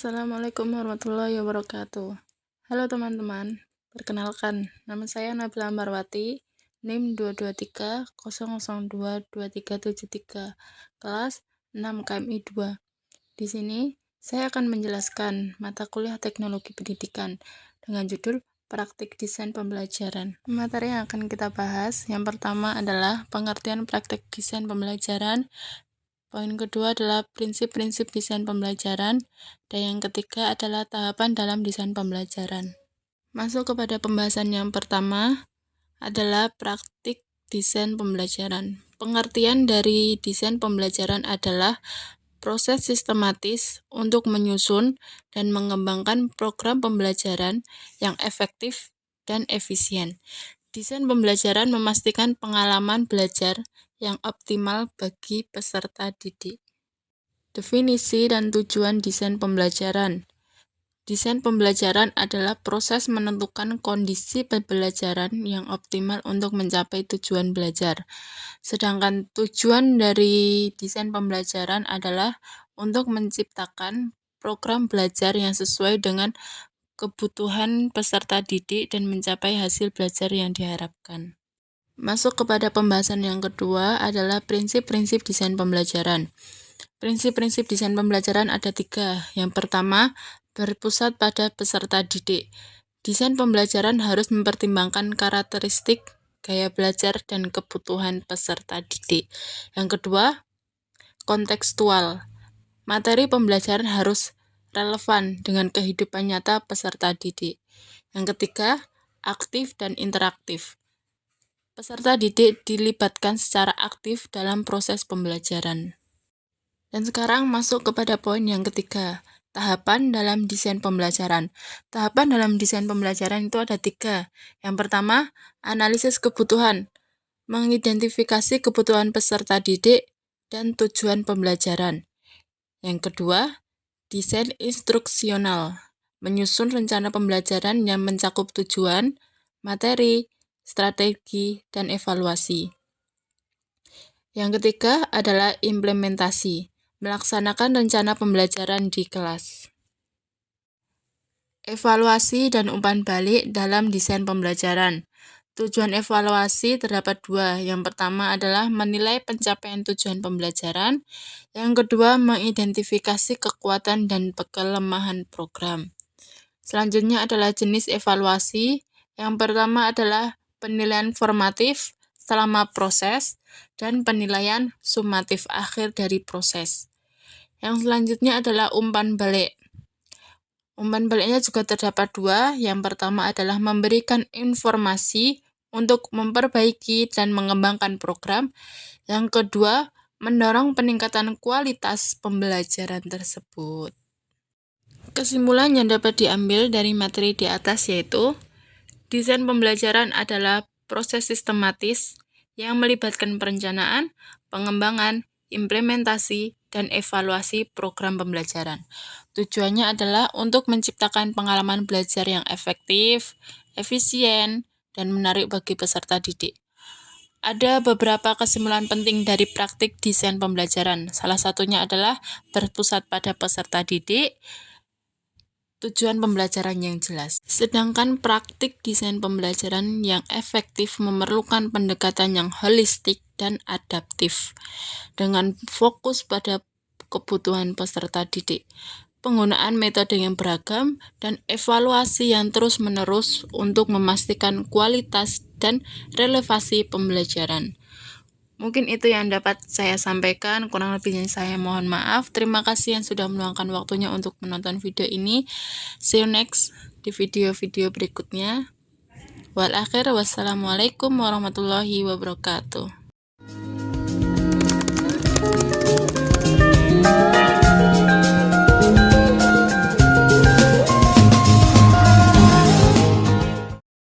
Assalamualaikum warahmatullahi wabarakatuh. Halo teman-teman, perkenalkan, nama saya Nabila Marwati, NIM 22300022373, kelas 6 KMI 2. Di sini, saya akan menjelaskan mata kuliah Teknologi Pendidikan dengan judul Praktik Desain Pembelajaran. Materi yang akan kita bahas, yang pertama adalah pengertian praktik desain pembelajaran. Poin kedua adalah prinsip-prinsip desain pembelajaran, dan yang ketiga adalah tahapan dalam desain pembelajaran. Masuk kepada pembahasan yang pertama adalah praktik desain pembelajaran. Pengertian dari desain pembelajaran adalah proses sistematis untuk menyusun dan mengembangkan program pembelajaran yang efektif dan efisien. Desain pembelajaran memastikan pengalaman belajar yang optimal bagi peserta didik. Definisi dan tujuan desain pembelajaran. Desain pembelajaran adalah proses menentukan kondisi pembelajaran yang optimal untuk mencapai tujuan belajar. Sedangkan tujuan dari desain pembelajaran adalah untuk menciptakan program belajar yang sesuai dengan kebutuhan peserta didik dan mencapai hasil belajar yang diharapkan. Masuk kepada pembahasan yang kedua adalah prinsip-prinsip desain pembelajaran. Prinsip-prinsip desain pembelajaran ada 3. Yang pertama, berpusat pada peserta didik. Desain pembelajaran harus mempertimbangkan karakteristik, gaya belajar, dan kebutuhan peserta didik. Yang kedua, kontekstual. Materi pembelajaran harus relevan dengan kehidupan nyata peserta didik. Yang ketiga, aktif dan interaktif. Peserta didik dilibatkan secara aktif dalam proses pembelajaran. Dan sekarang masuk kepada poin yang ketiga, tahapan dalam desain pembelajaran. Tahapan dalam desain pembelajaran itu ada 3. Yang pertama, analisis kebutuhan, mengidentifikasi kebutuhan peserta didik dan tujuan pembelajaran. Yang kedua, desain instruksional, menyusun rencana pembelajaran yang mencakup tujuan, materi, strategi, dan evaluasi. Yang ketiga adalah implementasi, melaksanakan rencana pembelajaran di kelas. Evaluasi dan umpan balik dalam desain pembelajaran. Tujuan evaluasi terdapat 2. Yang pertama adalah menilai pencapaian tujuan pembelajaran. Yang kedua, mengidentifikasi kekuatan dan kelemahan program. Selanjutnya adalah jenis evaluasi. Yang pertama adalah penilaian formatif selama proses dan penilaian sumatif akhir dari proses. Yang selanjutnya adalah umpan balik. Umpan baliknya juga terdapat 2. Yang pertama adalah memberikan informasi untuk memperbaiki dan mengembangkan program. Yang kedua, mendorong peningkatan kualitas pembelajaran tersebut. Kesimpulan yang dapat diambil dari materi di atas yaitu desain pembelajaran adalah proses sistematis yang melibatkan perencanaan, pengembangan, implementasi, dan evaluasi program pembelajaran. Tujuannya adalah untuk menciptakan pengalaman belajar yang efektif, efisien, dan menarik bagi peserta didik. Ada beberapa kesimpulan penting dari praktik desain pembelajaran. Salah satunya adalah berpusat pada peserta didik, tujuan pembelajaran yang jelas. Sedangkan praktik desain pembelajaran yang efektif memerlukan pendekatan yang holistik dan adaptif dengan fokus pada kebutuhan peserta didik, penggunaan metode yang beragam, dan evaluasi yang terus-menerus untuk memastikan kualitas dan relevansi pembelajaran. Mungkin itu yang dapat saya sampaikan, kurang lebihnya saya mohon maaf. Terima kasih yang sudah meluangkan waktunya untuk menonton video ini. See you next di video-video berikutnya. Wassalamualaikum warahmatullahi wabarakatuh.